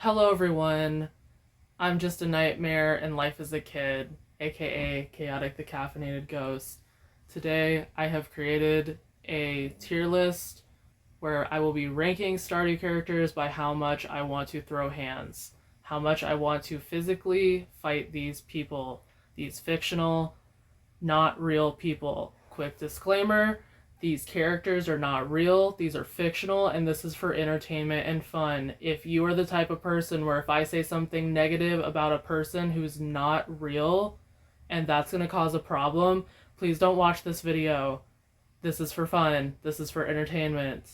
Hello, everyone. I'm just a nightmare and life as a kid, aka Chaotic the Caffeinated Ghost. Today, I have created a tier list where I will be ranking Stardew characters by how much I want to throw hands, how much I want to physically fight these people, these fictional, not real people. Quick disclaimer, these characters are not real, these are fictional, and this is for entertainment and fun. If you are the type of person where if I say something negative about a person who's not real and that's going to cause a problem, please don't watch this video. This is for fun, this is for entertainment.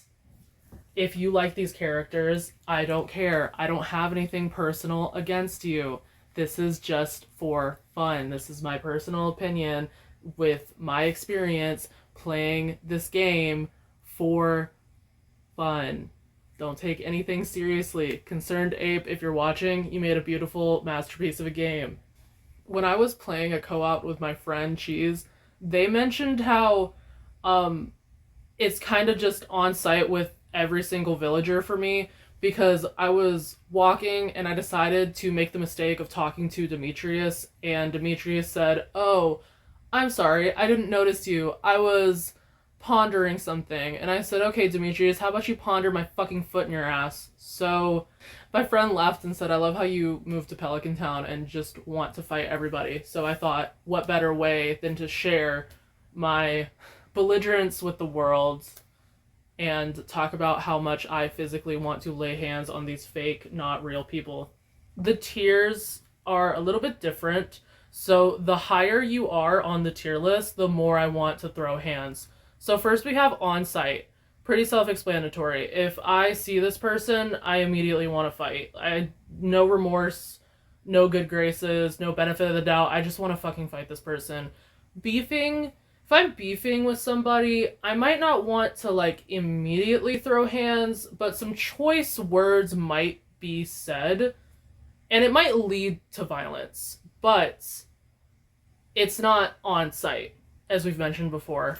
If you like these characters, I don't care. I don't have anything personal against you. This is just for fun. This is my personal opinion with my experience playing this game for fun. Don't take anything seriously. Concerned Ape, if you're watching, you made a beautiful masterpiece of a game. When I was playing a co-op with my friend Cheese, they mentioned how it's kind of just on site with every single villager for me because I was walking and I decided to make the mistake of talking to Demetrius, and Demetrius said, "Oh, I'm sorry, I didn't notice you. I was pondering something." And I said, "Okay, Demetrius, how about you ponder my fucking foot in your ass?" So my friend laughed and said, "I love how you moved to Pelican Town and just want to fight everybody." So I thought, what better way than to share my belligerence with the world and talk about how much I physically want to lay hands on these fake, not real people. The tiers are a little bit different. So the higher you are on the tier list, the more I want to throw hands. So first we have on-site. Pretty self-explanatory. If I see this person, I immediately want to fight. No remorse, no good graces, no benefit of the doubt. I just want to fucking fight this person. Beefing, if I'm beefing with somebody, I might not want to like immediately throw hands, but some choice words might be said, and it might lead to violence, but it's not on site, as we've mentioned before.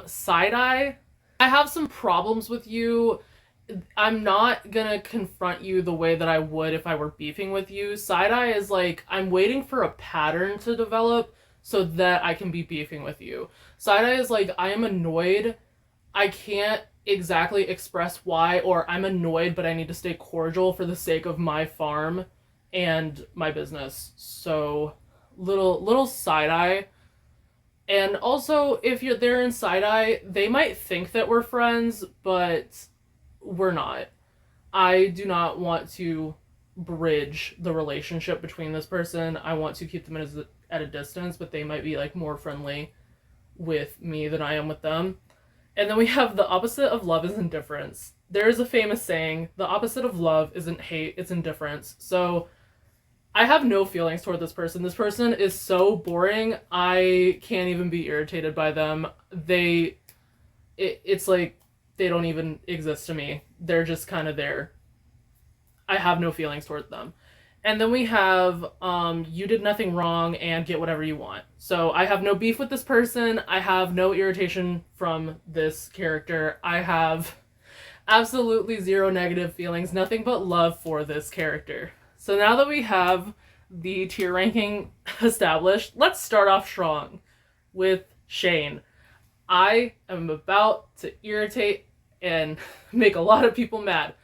Side-eye, I have some problems with you. I'm not gonna confront you the way that I would if I were beefing with you. Side-eye is like, I'm waiting for a pattern to develop so that I can be beefing with you. Side-eye is like, I am annoyed. I can't exactly express why, or I'm annoyed, but I need to stay cordial for the sake of my farm and my business. So, little side-eye. And also, if you're there in side-eye, they might think that we're friends, but we're not. I do not want to bridge the relationship between this person. I want to keep them at a distance, but they might be like more friendly with me than I am with them. And then we have the opposite of love is indifference. There is a famous saying, the opposite of love isn't hate, it's indifference. So I have no feelings toward this person. This person is so boring, I can't even be irritated by them. It's like they don't even exist to me. They're just kind of there. I have no feelings toward them. And then we have you did nothing wrong and get whatever you want. So I have no beef with this person. I have no irritation from this character. I have absolutely zero negative feelings, nothing but love for this character. So now that we have the tier ranking established, let's start off strong with Shane. I am about to irritate and make a lot of people mad.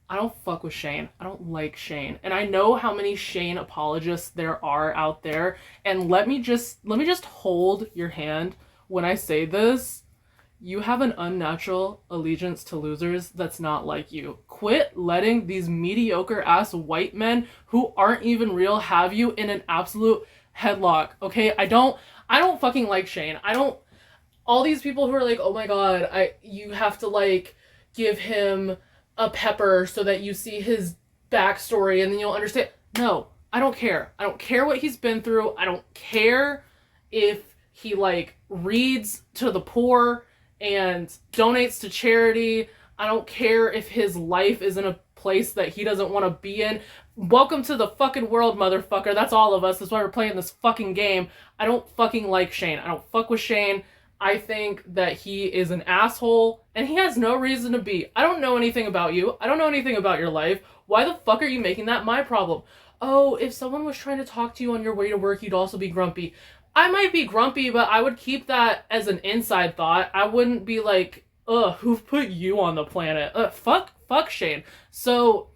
I don't fuck with Shane. I don't like Shane. And I know how many Shane apologists there are out there. And let me just hold your hand when I say this. You have an unnatural allegiance to losers that's not like you. Quit letting these mediocre ass white men who aren't even real have you in an absolute headlock. Okay? I don't fucking like Shane. All these people who are like, "Oh my god, you have to like give him a pepper so that you see his backstory and then you'll understand." No, I don't care. I don't care what he's been through. I don't care if he like reads to the poor and donates to charity. I don't care if his life is in a place that he doesn't want to be in. Welcome to the fucking world, motherfucker. That's all of us. That's why we're playing this fucking game. I don't fucking like Shane. I don't fuck with Shane. I think that he is an asshole, and he has no reason to be. I don't know anything about you. I don't know anything about your life. Why the fuck are you making that my problem? Oh, if someone was trying to talk to you on your way to work, you'd also be grumpy. I might be grumpy, but I would keep that as an inside thought. I wouldn't be like, ugh, who put you on the planet? Fuck Shane. So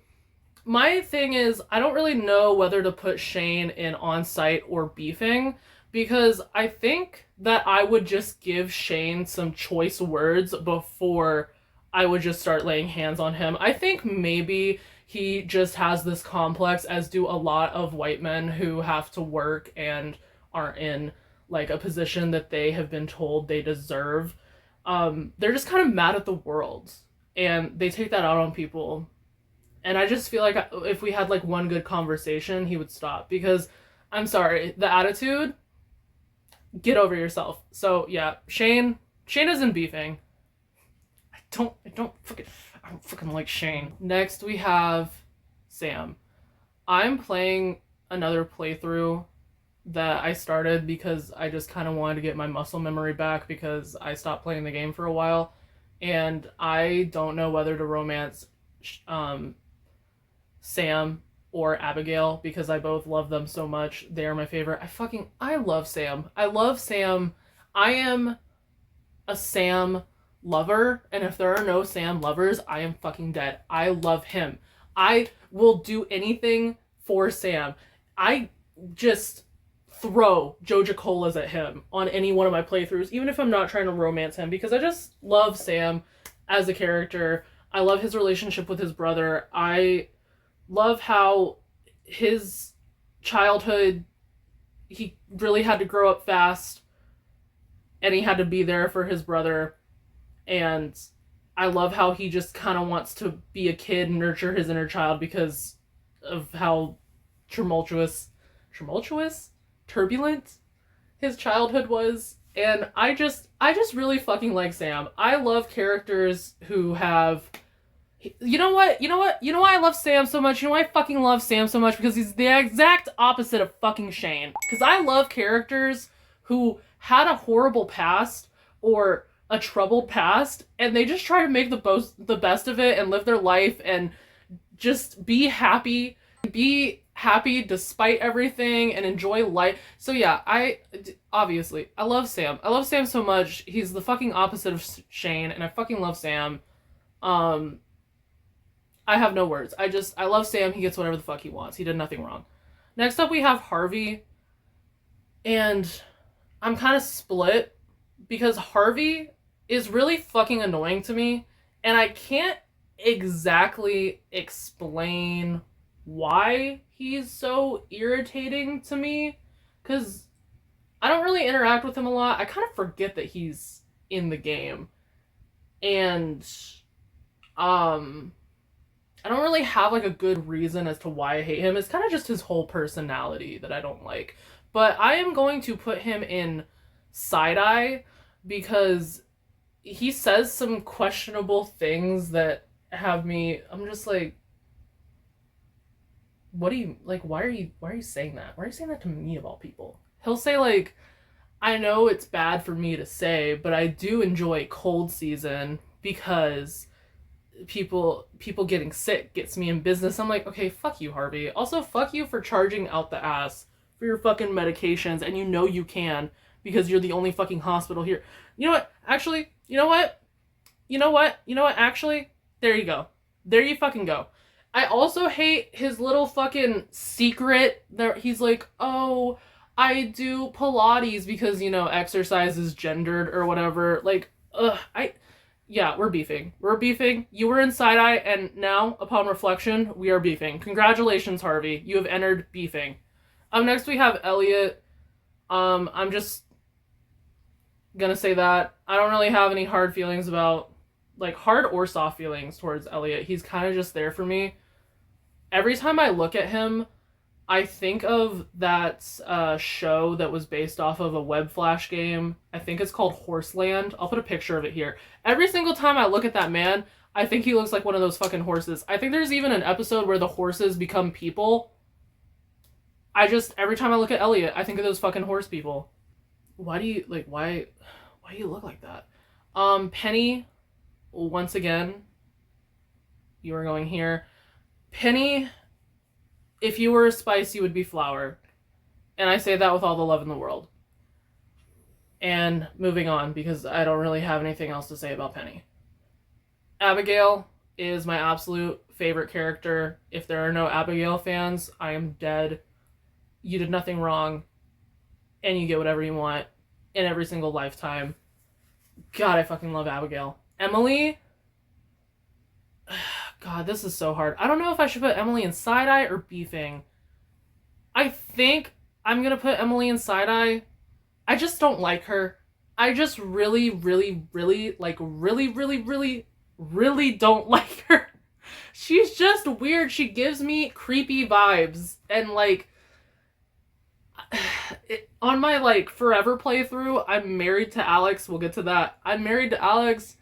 my thing is, I don't really know whether to put Shane in on-site or beefing, because I think that I would just give Shane some choice words before I would just start laying hands on him. I think maybe he just has this complex, as do a lot of white men who have to work and aren't in like a position that they have been told they deserve. They're just kind of mad at the world, and they take that out on people. And I just feel like if we had like one good conversation, he would stop. Because I'm sorry, the attitude, get over yourself. So yeah, Shane isn't beefing. I don't fucking like Shane. Next we have Sam. I'm playing another playthrough that I started because I just kind of wanted to get my muscle memory back because I stopped playing the game for a while, and I don't know whether to romance Sam or Abigail because I both love them so much. They are my favorite. I love Sam. I love Sam. I am a Sam lover, and if there are no Sam lovers, I am fucking dead. I love him. I will do anything for Sam. I just throw Joja Colas at him on any one of my playthroughs, even if I'm not trying to romance him, because I just love Sam as a character. I love his relationship with his brother. I love how his childhood, he really had to grow up fast, and he had to be there for his brother. And I love how he just kind of wants to be a kid and nurture his inner child because of how turbulent his childhood was. And I just really fucking like Sam. I love characters who have, you know why I love Sam so much? You know why I fucking love Sam so much? Because he's the exact opposite of fucking Shane. Because I love characters who had a horrible past or a troubled past, and they just try to make the best of it and live their life and just be happy despite everything and enjoy life. So yeah, I love Sam. I love Sam so much. He's the fucking opposite of Shane, and I fucking love Sam. I have no words. I love Sam. He gets whatever the fuck he wants. He did nothing wrong. Next up we have Harvey, and I'm kind of split because Harvey is really fucking annoying to me, and I can't exactly explain why he's so irritating to me, because I don't really interact with him a lot. I kind of forget that he's in the game, and I don't really have like a good reason as to why I hate him. It's kind of just his whole personality that I don't like. But I am going to put him in side-eye because he says some questionable things that have me, I'm just like, what do you, like, why are you saying that? Why are you saying that to me of all people? He'll say like, I know it's bad for me to say, but I do enjoy cold season because people getting sick gets me in business. I'm like, okay, fuck you, Harvey. Also, fuck you for charging out the ass for your fucking medications, and you know you can because you're the only fucking hospital here. You know what? Actually, actually, there you go. There you fucking go. I also hate his little fucking secret that he's like, oh, I do Pilates because, exercise is gendered or whatever. Like, yeah, we're beefing. We're beefing. You were in side-eye, and now, upon reflection, we are beefing. Congratulations, Harvey. You have entered beefing. Next we have Elliot. I'm just gonna say that I don't really have any hard feelings about, like, hard or soft feelings towards Elliot. He's kind of just there for me. Every time I look at him, I think of that show that was based off of a web flash game. I think it's called Horseland. I'll put a picture of it here. Every single time I look at that man, I think he looks like one of those fucking horses. I think there's even an episode where the horses become people. Every time I look at Elliot, I think of those fucking horse people. Why do you look like that? Penny, once again, you are going here. Penny, if you were a spice, you would be flour. And I say that with all the love in the world. And moving on, because I don't really have anything else to say about Penny. Abigail is my absolute favorite character. If there are no Abigail fans, I am dead. You did nothing wrong, and you get whatever you want in every single lifetime. God, I fucking love Abigail. Emily, God, this is so hard. I don't know if I should put Emily in side eye or beefing. I think I'm gonna put Emily in side eye. I just don't like her. I just really, really, really, like, really, really, really, really don't like her. She's just weird. She gives me creepy vibes. And, like, on my, like, forever playthrough, I'm married to Alex. We'll get to that. I'm married to Alex,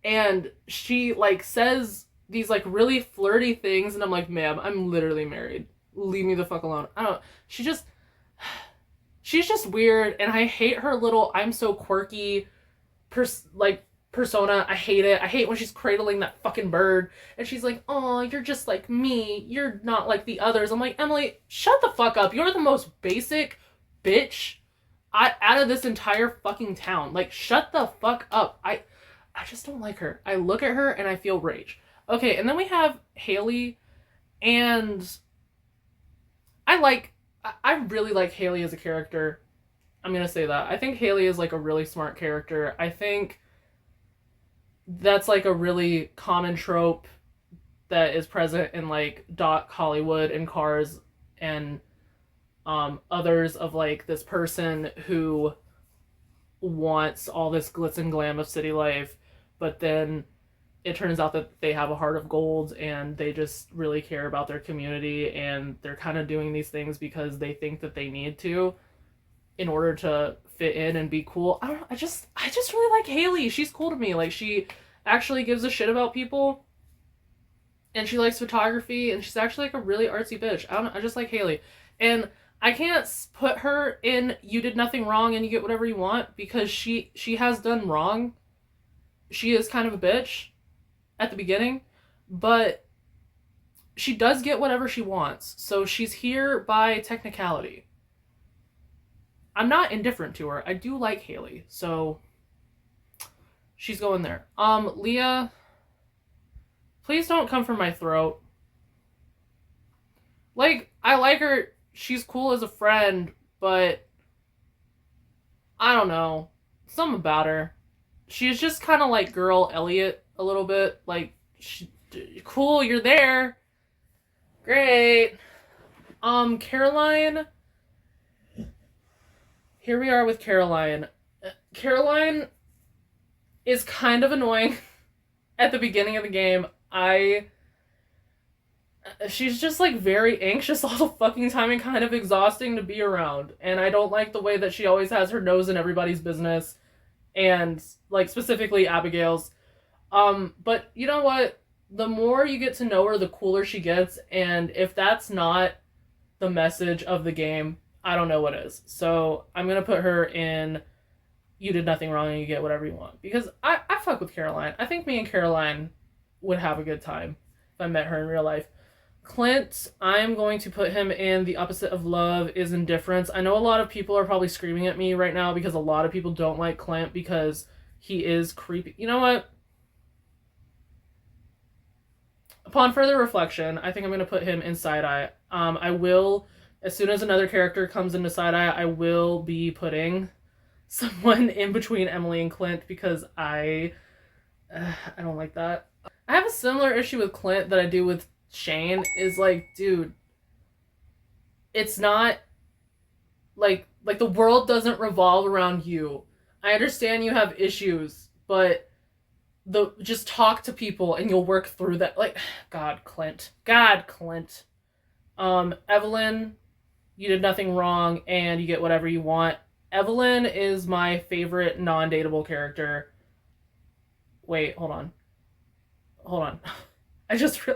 and she, like, says these, like, really flirty things, and I'm like, ma'am, I'm literally married. Leave me the fuck alone. I don't. She's just weird, and I hate her little I'm so quirky persona. I hate it. I hate when she's cradling that fucking bird and she's like, "Oh, you're just like me. You're not like the others." I'm like, "Emily, shut the fuck up. You're the most basic bitch out of this entire fucking town. Like, shut the fuck up." I just don't like her. I look at her and I feel rage. Okay, and then we have Haley, and I really like Haley as a character. I'm gonna say that. I think Haley is like a really smart character. I think that's like a really common trope that is present in like Doc Hollywood and Cars and others, of like this person who wants all this glitz and glam of city life, but then it turns out that they have a heart of gold and they just really care about their community, and they're kind of doing these things because they think that they need to in order to fit in and be cool. I don't know. I just really like Haley. She's cool to me. Like, she actually gives a shit about people, and she likes photography, and she's actually like a really artsy bitch. I don't know. I just like Haley. And I can't put her in you did nothing wrong and you get whatever you want, because she has done wrong. She is kind of a bitch at the beginning, but she does get whatever she wants. So she's here by technicality. I'm not indifferent to her. I do like Haley, so she's going there. Leah, please don't come for my throat. Like, I like her. She's cool as a friend, but I don't know. Something about her. She's just kind of like girl Elliot a little bit. Like, cool, you're there. Great. Caroline. Here we are with Caroline. Caroline is kind of annoying at the beginning of the game. She's just like very anxious all the fucking time and kind of exhausting to be around. And I don't like the way that she always has her nose in everybody's business, and like specifically Abigail's. But you know what? The more you get to know her, the cooler she gets, and if that's not the message of the game, I don't know what is. So I'm gonna put her in you did nothing wrong and you get whatever you want. Because I fuck with Caroline. I think me and Caroline would have a good time if I met her in real life. Clint, I'm going to put him in the opposite of love is indifference. I know a lot of people are probably screaming at me right now because a lot of people don't like Clint because he is creepy. You know what? Upon further reflection, I think I'm going to put him in side eye. I will, as soon as another character comes into side eye, I will be putting someone in between Emily and Clint because I don't like that. I have a similar issue with Clint that I do with Shane. Is like, dude, it's not like the world doesn't revolve around you. I understand you have issues, but just talk to people and you'll work through that. Like, God, Clint. Evelyn, you did nothing wrong and you get whatever you want. Evelyn is my favorite non-dateable character. Wait, hold on. I just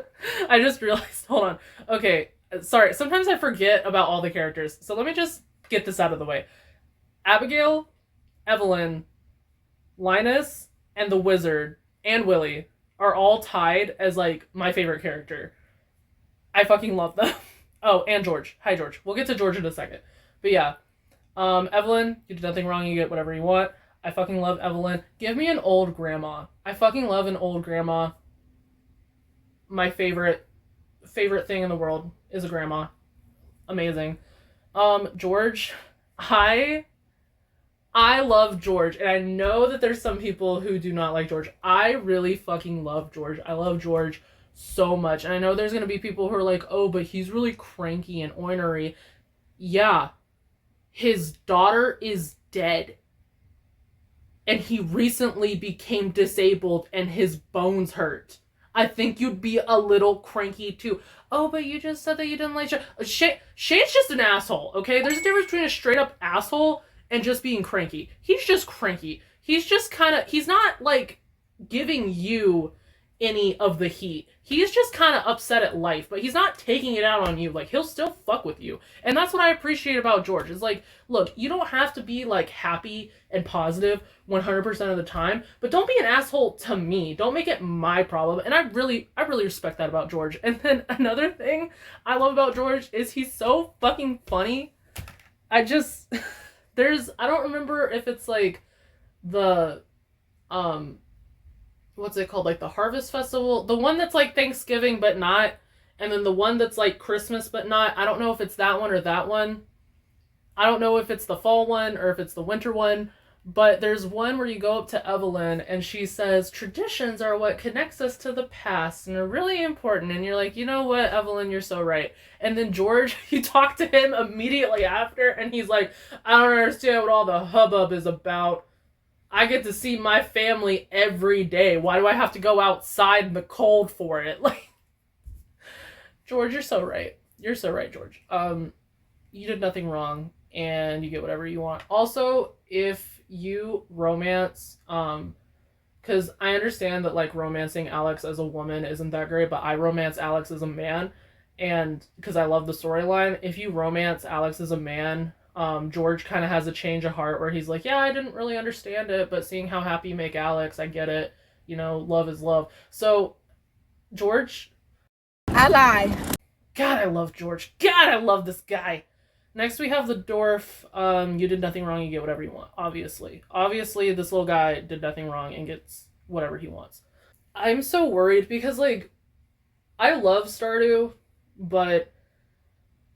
realized. Hold on. Okay, sorry. Sometimes I forget about all the characters. So let me just get this out of the way. Abigail, Evelyn, Linus, and the Wizard, and Willie are all tied as like my favorite character. I fucking love them. Oh, and George. Hi, George. We'll get to George in a second. But yeah, Evelyn, you did nothing wrong. You get whatever you want. I fucking love Evelyn. Give me an old grandma. I fucking love an old grandma. My favorite thing in the world is a grandma. Amazing. George, I love George, and I know that there's some people who do not like George. I really fucking love George. I love George so much. And I know there's gonna be people who are like, oh, but he's really cranky and ornery. Yeah. His daughter is dead. And he recently became disabled and his bones hurt. I think you'd be a little cranky too. Oh, but you just said that you didn't like Shane's just an asshole, okay? There's a difference between a straight up asshole and just being cranky. He's just cranky. He's just kind of, he's not like giving you any of the heat. He's just kind of upset at life, but he's not taking it out on you. Like, he'll still fuck with you. And that's what I appreciate about George. It's like, look, you don't have to be like happy and positive 100% of the time, but don't be an asshole to me. Don't make it my problem. And I really respect that about George. And then another thing I love about George is he's so fucking funny. I just I don't remember if it's like the what's it called, like the Harvest Festival, the one that's like Thanksgiving but not, and then the one that's like Christmas but not. I don't know if it's that one or that one. I don't know if it's the fall one or if it's the winter one, but there's one where you go up to Evelyn and she says traditions are what connects us to the past and are really important, and you're like, you know what, Evelyn, you're so right. And then George, you talk to him immediately after and he's like, I don't understand what all the hubbub is about. I get to see my family every day. Why do I have to go outside in the cold for it? Like, George, you're so right. You're so right, George. You did nothing wrong, and you get whatever you want. Also, if you romance, because I understand that like romancing Alex as a woman isn't that great, but I romance Alex as a man, and because I love the storyline. If you romance Alex as a man, George kind of has a change of heart where he's like, yeah, I didn't really understand it, but seeing how happy you make Alex, I get it. You know, love is love. So, George. I lie. God, I love George. God, I love this guy. Next, we have the dwarf. You did nothing wrong, you get whatever you want, obviously. Obviously, this little guy did nothing wrong and gets whatever he wants. I'm so worried because, like, I love Stardew, but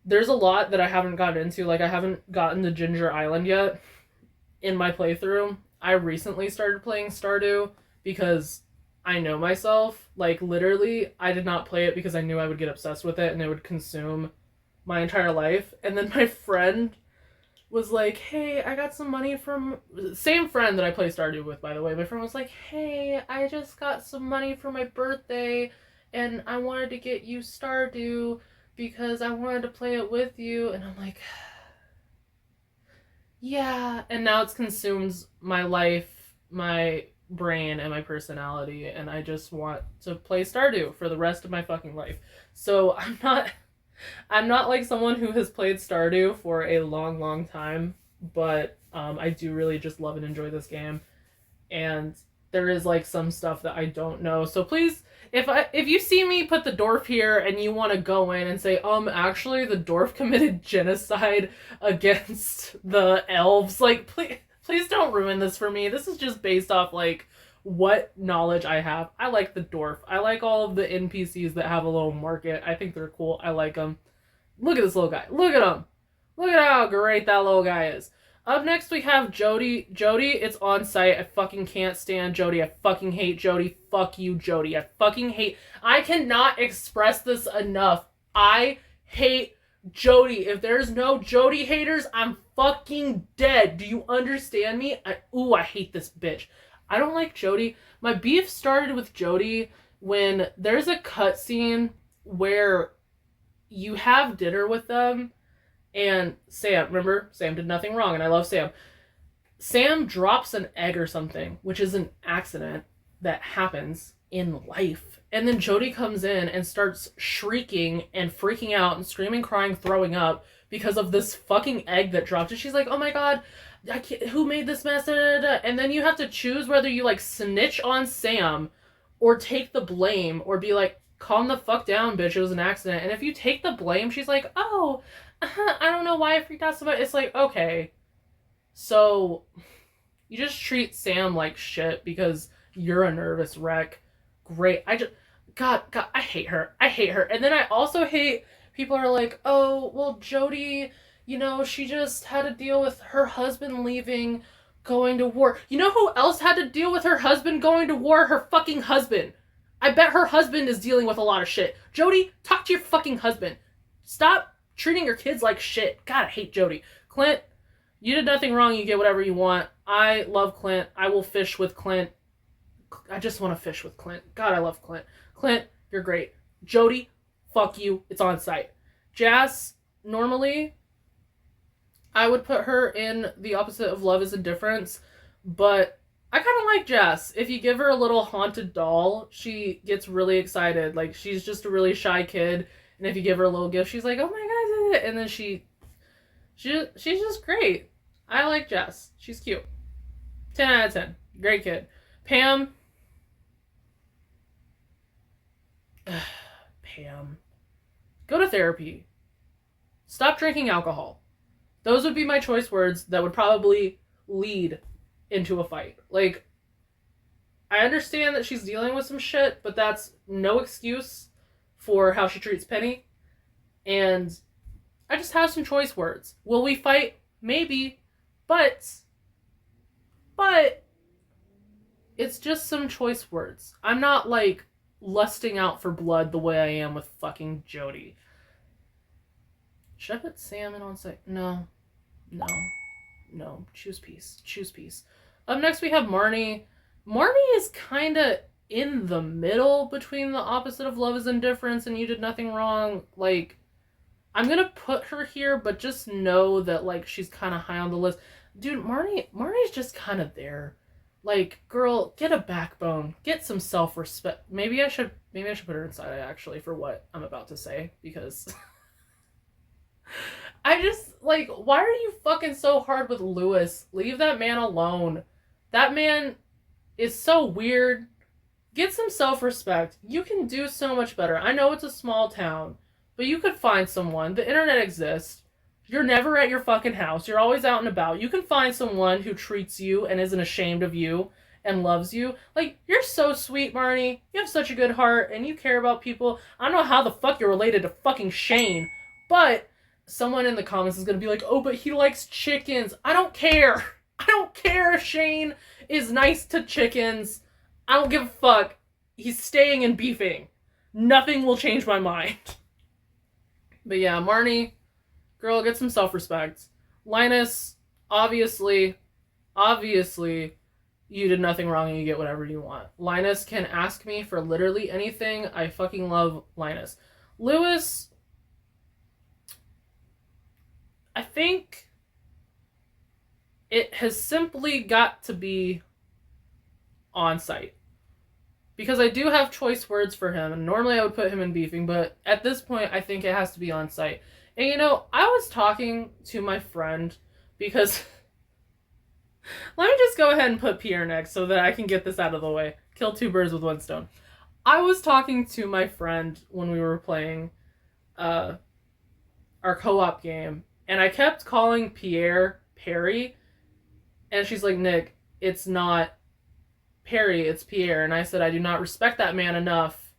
there's a lot that I haven't gotten into. Like, I haven't gotten to Ginger Island yet in my playthrough. I recently started playing Stardew because I know myself. Like, literally, I did not play it because I knew I would get obsessed with it and it would consume my entire life. And then my friend was like, hey, I got some money from... Same friend that I play Stardew with, by the way. My friend was like, hey, I just got some money for my birthday and I wanted to get you Stardew because I wanted to play it with you. And I'm like, yeah. And now it's consumed my life, my brain, and my personality, and I just want to play Stardew for the rest of my fucking life. So I'm not like someone who has played Stardew for a long time, but I do really just love and enjoy this game. And there is like some stuff that I don't know. So please, if you see me put the dwarf here and you want to go in and say, actually the dwarf committed genocide against the elves, like please don't ruin this for me. This is just based off like what knowledge I have. I like the dwarf. I like all of the NPCs that have a little market. I think they're cool. I like them. Look at this little guy. Look at him. Look at how great that little guy is. Up next, we have Jody. Jody, it's on site. I fucking can't stand Jody. I fucking hate Jody. Fuck you, Jody. I cannot express this enough. I hate Jody. If there's no Jody haters, I'm fucking dead. Do you understand me? I hate this bitch. I don't like Jody. My beef started with Jody when there's a cutscene where you have dinner with them. And Sam, remember, Sam did nothing wrong, and I love Sam. Sam drops an egg or something, which is an accident that happens in life. And then Jody comes in and starts shrieking and freaking out and screaming, crying, throwing up because of this fucking egg that dropped. And she's like, oh my god, who made this mess? And then you have to choose whether you like snitch on Sam or take the blame or be like, calm the fuck down, bitch. It was an accident. And if you take the blame, she's like, oh, I don't know why I freaked out so much. It's like, okay, so you just treat Sam like shit because you're a nervous wreck. Great. God, I hate her. I hate her. And then I also hate people are like, oh, well, Jody, she just had to deal with her husband leaving, going to war. You know who else had to deal with her husband going to war? Her fucking husband. I bet her husband is dealing with a lot of shit. Jody, talk to your fucking husband. Stop treating your kids like shit. God, I hate Jody. Clint, you did nothing wrong. You get whatever you want. I love Clint. I will fish with Clint. I just want to fish with Clint. God, I love Clint. Clint, you're great. Jody, fuck you. It's on site. Jazz, normally, I would put her in the opposite of love is indifference, but I kind of like Jess. If you give her a little haunted doll, she gets really excited. Like, she's just a really shy kid, and if you give her a little gift, she's like, oh my god, and then she's just great. I like Jess. She's cute. 10 out of 10. Great kid. Pam. Pam. Go to therapy. Stop drinking alcohol. Those would be my choice words that would probably lead into a fight. Like, I understand that she's dealing with some shit, but that's no excuse for how she treats Penny. And I just have some choice words. Will we fight? Maybe. But it's just some choice words. I'm not, like, lusting out for blood the way I am with fucking Jody. Should I put Salmon on site? No. Choose peace. Up next we have Marnie. Marnie is kind of in the middle between the opposite of love is indifference and you did nothing wrong. Like, I'm gonna put her here, but just know that, like, she's kind of high on the list. Dude, Marnie's just kind of there. Like, girl, get a backbone. Get some self-respect. Maybe I should put her inside, actually, for what I'm about to say, because I just, like, why are you fucking so hard with Lewis? Leave that man alone. That man is so weird. Get some self-respect. You can do so much better. I know it's a small town, but you could find someone. The internet exists. You're never at your fucking house. You're always out and about. You can find someone who treats you and isn't ashamed of you and loves you. Like, you're so sweet, Marnie. You have such a good heart and you care about people. I don't know how the fuck you're related to fucking Shane, but someone in the comments is going to be like, oh, but he likes chickens. I don't care. I don't care if Shane is nice to chickens. I don't give a fuck. He's staying and beefing. Nothing will change my mind. But yeah, Marnie, girl, get some self-respect. Linus, obviously, you did nothing wrong and you get whatever you want. Linus can ask me for literally anything. I fucking love Linus. Lewis, I think it has simply got to be on site. Because I do have choice words for him, and normally I would put him in beefing, but at this point I think it has to be on site. And I was talking to my friend because let me just go ahead and put Pierre next so that I can get this out of the way. Kill two birds with one stone. I was talking to my friend when we were playing our co-op game, and I kept calling Pierre Perry, and she's like, Nick, it's not Perry, it's Pierre. And I said, I do not respect that man enough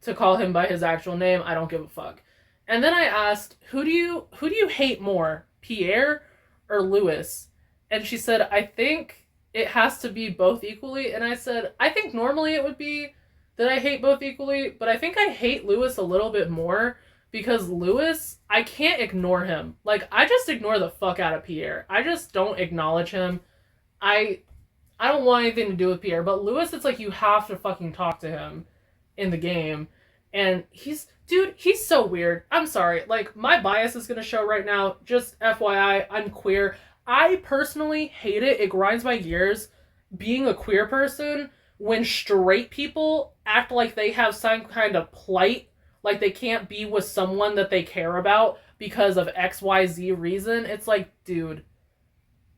to call him by his actual name. I don't give a fuck. And then I asked, who do you hate more, Pierre or Lewis? And she said, I think it has to be both equally. And I said, I think normally it would be that I hate both equally, but I think I hate Lewis a little bit more because Lewis, I can't ignore him. Like, I just ignore the fuck out of Pierre. I just don't acknowledge him. I don't want anything to do with Pierre, but Lewis, it's like you have to fucking talk to him in the game. And he's so weird. I'm sorry. Like, my bias is going to show right now. Just FYI, I'm queer. I personally hate it. It grinds my gears being a queer person when straight people act like they have some kind of plight, like they can't be with someone that they care about because of XYZ reason. It's like, dude,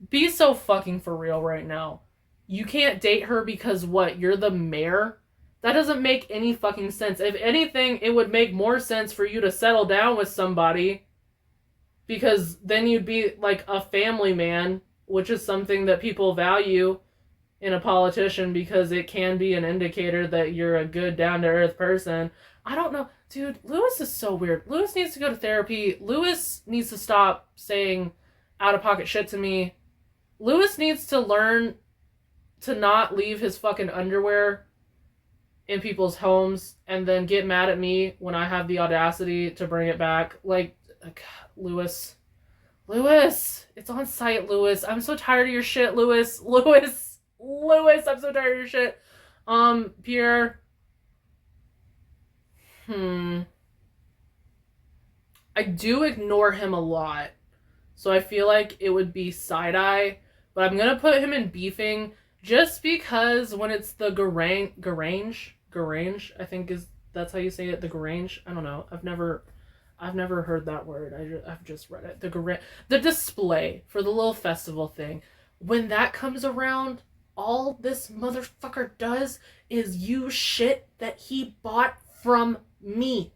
be so fucking for real right now. You can't date her because what? You're the mayor That doesn't make any fucking sense. If anything, it would make more sense for you to settle down with somebody, because then you'd be like a family man, which is something that people value in a politician because it can be an indicator that you're a good down-to-earth person. I don't know. Dude, Lewis is so weird. Lewis needs to go to therapy. Lewis needs to stop saying out-of-pocket shit to me. Lewis needs to learn to not leave his fucking underwear in people's homes and then get mad at me when I have the audacity to bring it back. Like, Lewis, it's on site, Lewis. I'm so tired of your shit, Lewis, I'm so tired of your shit. Pierre, I do ignore him a lot, so I feel like it would be side-eye, but I'm gonna put him in beefing just because when it's the Garange, I think that's how you say it, the Garange. I don't know. I've never heard that word. I've just read it. The display for the little festival thing. When that comes around, all this motherfucker does is use shit that he bought from me.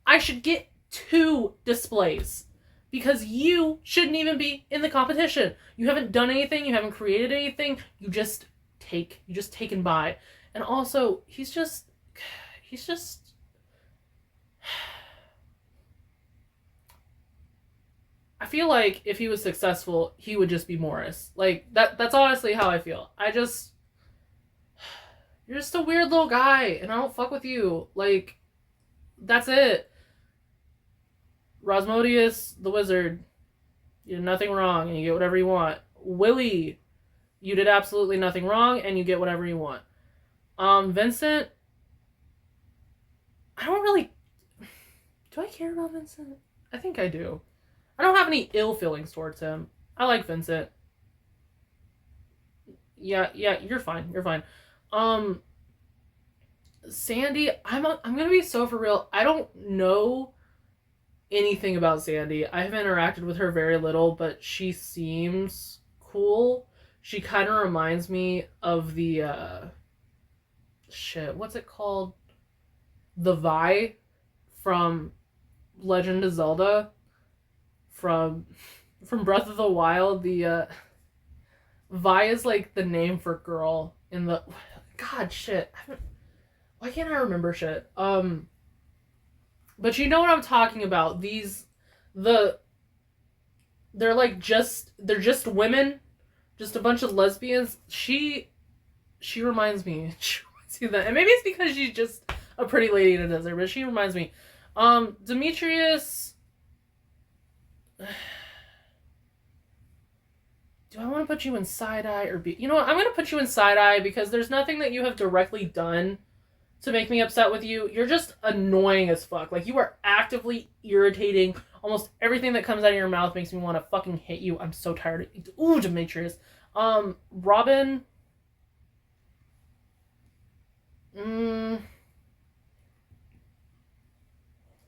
I should get 2 displays because you shouldn't even be in the competition. You haven't done anything. You haven't created anything. You just take and buy. And also, he's just I feel like if he was successful, he would just be Morris. Like, that's honestly how I feel. You're just a weird little guy, and I don't fuck with you. Like, that's it. Rosmodius, the wizard, you did nothing wrong, and you get whatever you want. Willie, you did absolutely nothing wrong, and you get whatever you want. Vincent, I don't really... Do I care about Vincent? I think I do. I don't have any ill feelings towards him. I like Vincent. Yeah, you're fine. Sandy, I'm gonna be so for real. I don't know anything about Sandy. I have interacted with her very little, but she seems cool. She kind of reminds me of the what's it called? The Vi from Legend of Zelda, from Breath of the Wild. The Vi is like the name for girl in the... God, shit. Why can't I remember shit? But you know what I'm talking about. They're just women, just a bunch of lesbians. She reminds me. She reminds me of that, and maybe it's because she's just a pretty lady in a desert, but she reminds me. Demetrius. Do I want to put you in side-eye or be... You know what? I'm going to put you in side-eye because there's nothing that you have directly done to make me upset with you. You're just annoying as fuck. Like, you are actively irritating. Almost everything that comes out of your mouth makes me want to fucking hit you. I'm so tired of... Ooh, Demetrius. Robin...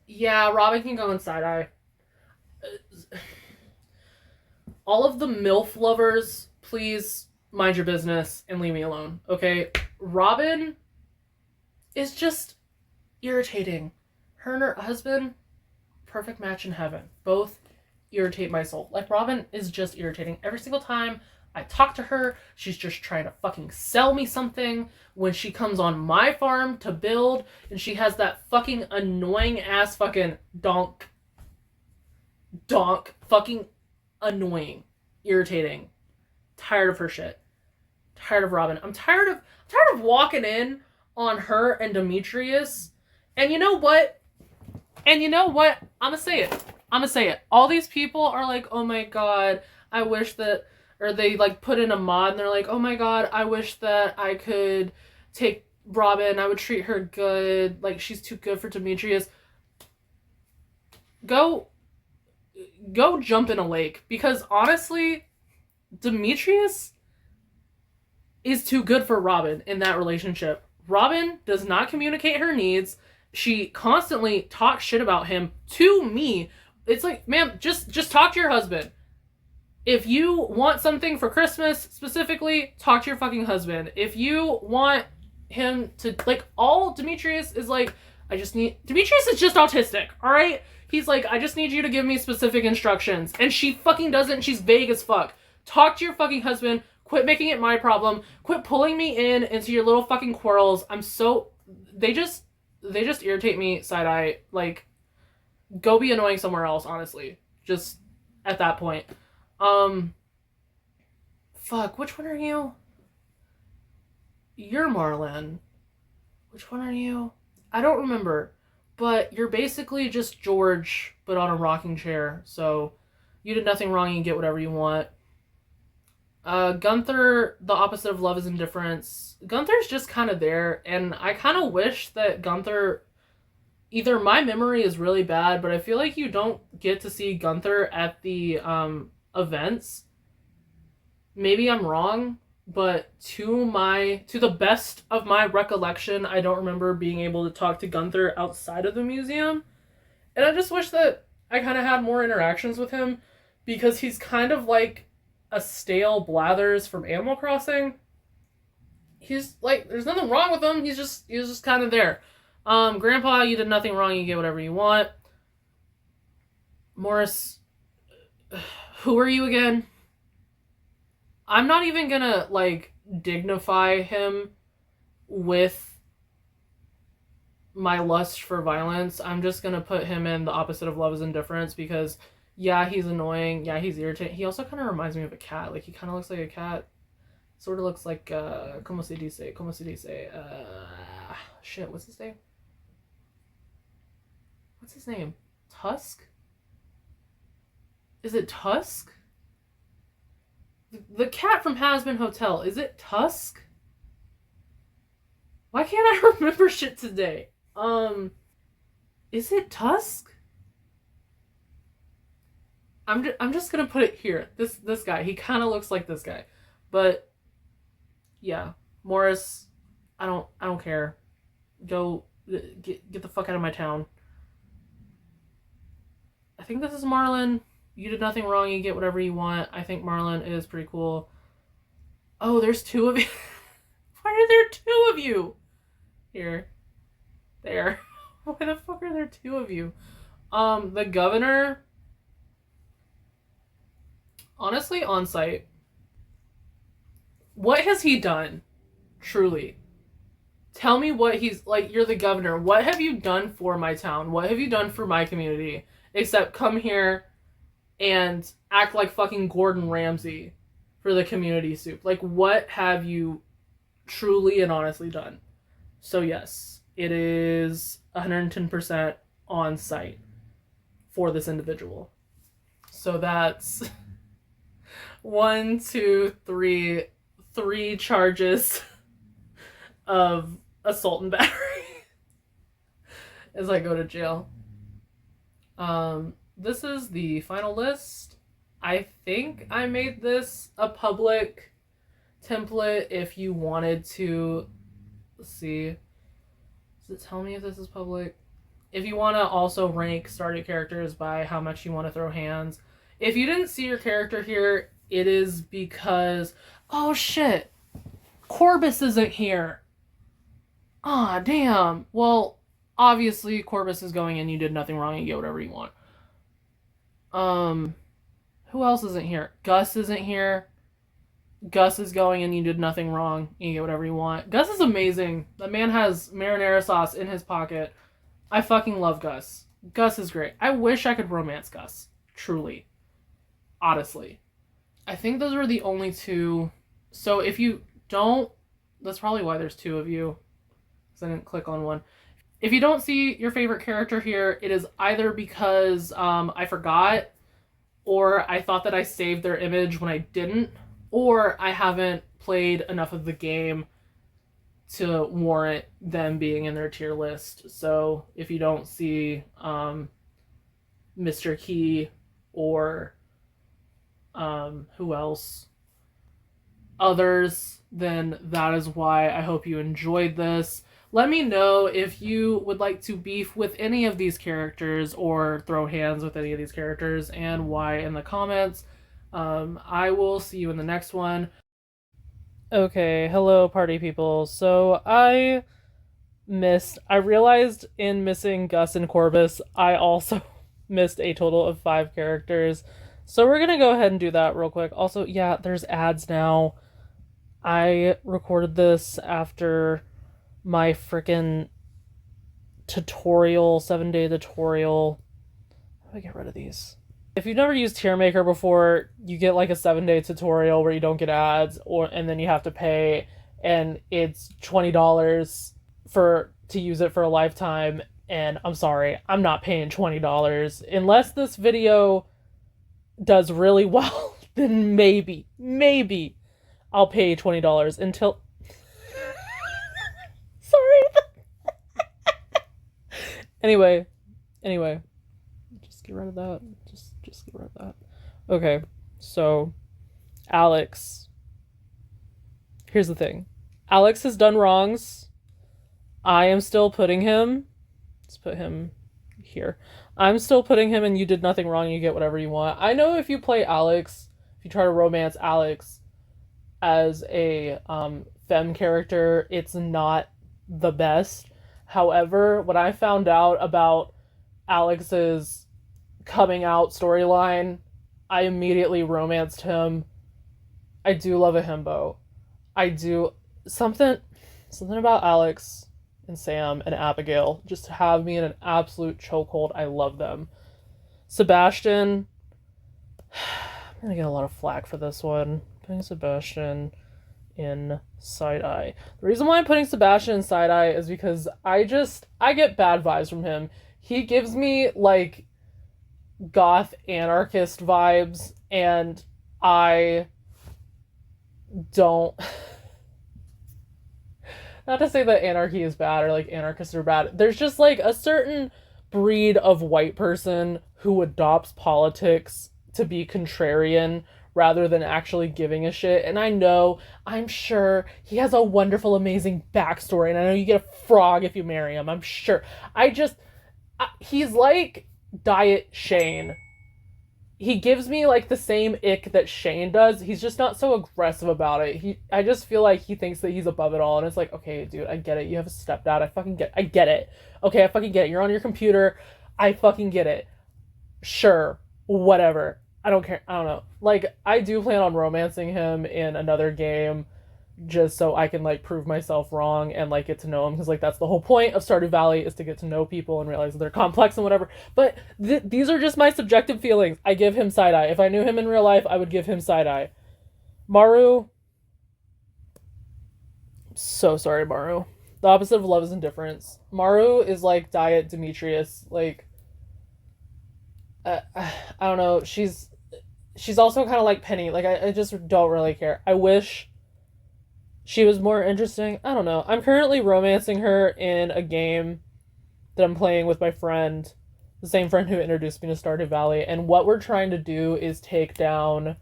Yeah, Robin can go in side-eye. All of the MILF lovers, please mind your business and leave me alone, okay? Robin is just irritating. Her and her husband, perfect match in heaven. Both irritate my soul. Like, Robin is just irritating. Every single time I talk to her, she's just trying to fucking sell me something. When she comes on my farm to build, and she has that fucking annoying ass fucking donk, fucking annoying, irritating. Tired of her shit. Tired of Robin. I'm tired of walking in on her and Demetrius. And you know what? I'ma say it. All these people are like, oh my god, I wish that... Or they like put in a mod and they're like, oh my god, I wish that I could take Robin. I would treat her good. Like, she's too good for Demetrius. Go jump in a lake. Because honestly, Demetrius is too good for Robin in that relationship. Robin does not communicate her needs. She constantly talks shit about him to me. It's like, ma'am, just talk to your husband. If you want something for Christmas, specifically, talk to your fucking husband. If you want him to, like, all Demetrius is like, Demetrius is just autistic, alright? He's like, I just need you to give me specific instructions. And she fucking doesn't, she's vague as fuck. Talk to your fucking husband, quit making it my problem, quit pulling me into your little fucking quarrels. They just irritate me, side-eye. Like, go be annoying somewhere else, honestly. Just at that point. Fuck, which one are you? You're Marlin. Which one are you? I don't remember. But you're basically just George, but on a rocking chair. So you did nothing wrong, you can get whatever you want. Gunther, the opposite of love is indifference. Gunther's just kind of there, and I kind of wish that Gunther... Either my memory is really bad, but I feel like you don't get to see Gunther at the events. Maybe I'm wrong, but to the best of my recollection, I don't remember being able to talk to Gunther outside of the museum. And I just wish that I kind of had more interactions with him, because he's kind of like a stale Blathers from Animal Crossing. He's like, there's nothing wrong with him. He's just kind of there. Grandpa, you did nothing wrong. You get whatever you want. Morris, who are you again? I'm not even gonna, like, dignify him with my lust for violence. I'm just gonna put him in the opposite of love is indifference, because, yeah, he's annoying. Yeah, he's irritating. He also kind of reminds me of a cat. Like, he kind of looks like a cat. Sort of looks like, como se dice, shit, what's his name? What's his name? Tusk? Is it Tusk? The cat from Hazbin Hotel. Is it Tusk? Why can't I remember shit today? Is it Tusk? I'm just gonna put it here. This guy. He kind of looks like this guy, but yeah, Morris. I don't care. Go get the fuck out of my town. I think this is Marlin. You did nothing wrong. You get whatever you want. I think Marlin is pretty cool. Oh, there's two of you. Why are there two of you? Here. There. Why the fuck are there two of you? The governor. Honestly, on site. What has he done? Truly. Tell me what he's... Like, you're the governor. What have you done for my town? What have you done for my community? Except come here and act like fucking Gordon Ramsay for the community soup. Like, what have you truly and honestly done? So yes, it is 110% on site for this individual. So that's 1, 2, 3, 3 charges of assault and battery as I go to jail. This is the final list. I think I made this a public template if you wanted to. Let's see. Does it tell me if this is public? If you want to also rank Stardew characters by how much you want to throw hands. If you didn't see your character here, it is because... Oh, shit. Corbus isn't here. Ah, damn. Well, obviously, Corbus is going in. You did nothing wrong. You get whatever you want. Who else isn't here? Gus isn't here. Gus is going and you did nothing wrong. You get whatever you want. Gus is amazing. The man has marinara sauce in his pocket. I fucking love Gus. Gus is great. I wish I could romance Gus. Truly. Honestly. I think those were the only two. So if you don't... That's probably why there's two of you. Because I didn't click on one. If you don't see your favorite character here, it is either because I forgot, or I thought that I saved their image when I didn't, or I haven't played enough of the game to warrant them being in their tier list. So if you don't see Mr. Key or who else, others, then that is why. I hope you enjoyed this. Let me know if you would like to beef with any of these characters or throw hands with any of these characters, and why in the comments. I will see you in the next one. Okay, hello party people. So I realized in missing Gus and Corbus, I also missed a total of 5 characters. So we're gonna go ahead and do that real quick. Also, yeah, there's ads now. I recorded this after my freaking tutorial, 7-day tutorial. How do I get rid of these? If you've never used Tier Maker before, you get like a 7-day tutorial where you don't get ads, and then you have to pay, and it's $20 to use it for a lifetime. And I'm sorry, I'm not paying $20 unless this video does really well. Then maybe I'll pay $20 until. Sorry. Anyway, just get rid of that. Just get rid of that. Okay, so Alex. Here's the thing. Alex has done wrongs. I am still putting him. Let's put him here. I'm still putting him, and you did nothing wrong. You get whatever you want. I know if you play Alex, if you try to romance Alex as a femme character, it's not the best. However, when I found out about Alex's coming out storyline, I immediately romanced him. I do love a himbo. I do something about Alex and Sam and Abigail just have me in an absolute chokehold. I love them. Sebastian, I'm gonna get a lot of flack for this one. Putting Sebastian in side eye. The reason why I'm putting Sebastian in side eye is because I get bad vibes from him. He gives me like goth anarchist vibes, and I don't. Not to say that anarchy is bad or like anarchists are bad. There's just like a certain breed of white person who adopts politics to be contrarian rather than actually giving a shit. And I'm sure he has a wonderful, amazing backstory. And I know you get a frog if you marry him. I'm sure. He's like Diet Shane. He gives me like the same ick that Shane does. He's just not so aggressive about it. I just feel like he thinks that he's above it all, and it's like, okay, dude, I get it. You have a stepdad. I get it. Okay, I fucking get it. You're on your computer. I fucking get it. Sure, whatever. I don't care. I don't know. Like, I do plan on romancing him in another game, just so I can like prove myself wrong and like get to know him, because like that's the whole point of Stardew Valley, is to get to know people and realize that they're complex and whatever. But these are just my subjective feelings. I give him side eye. If I knew him in real life, I would give him side eye. Maru, so sorry, Maru. The opposite of love is indifference. Maru is like Diet Demetrius. Like, I don't know. She's also kind of like Penny. Like, I just don't really care. I wish she was more interesting. I don't know. I'm currently romancing her in a game that I'm playing with my friend, the same friend who introduced me to Stardew Valley. And what we're trying to do is take down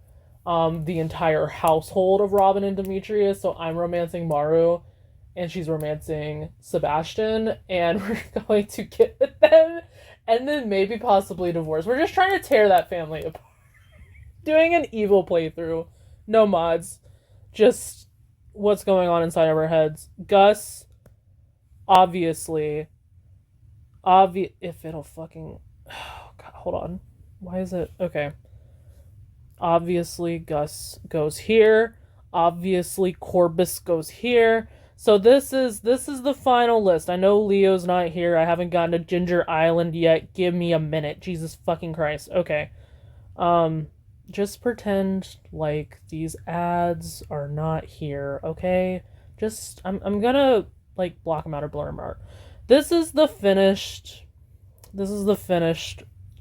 the entire household of Robin and Demetrius. So I'm romancing Maru, and she's romancing Sebastian, and we're going to get with them, and then maybe possibly divorce. We're just trying to tear that family apart. Doing an evil playthrough. No mods. Just what's going on inside of our heads. Gus, obviously, if it'll fucking, oh God, hold on, why is it okay? Obviously, Gus goes here. Obviously, Corbus goes here. So this is the final list. I know Leo's not here. I haven't gotten to Ginger Island yet. Give me a minute. Jesus fucking Christ. Okay. Just pretend like these ads are not here, okay? Just, I'm gonna, like, block them out or blur them out. This is the finished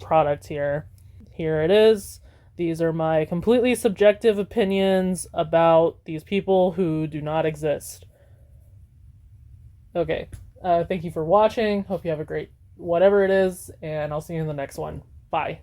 product here. Here it is. These are my completely subjective opinions about these people who do not exist. Okay, thank you for watching. Hope you have a great whatever it is, and I'll see you in the next one. Bye.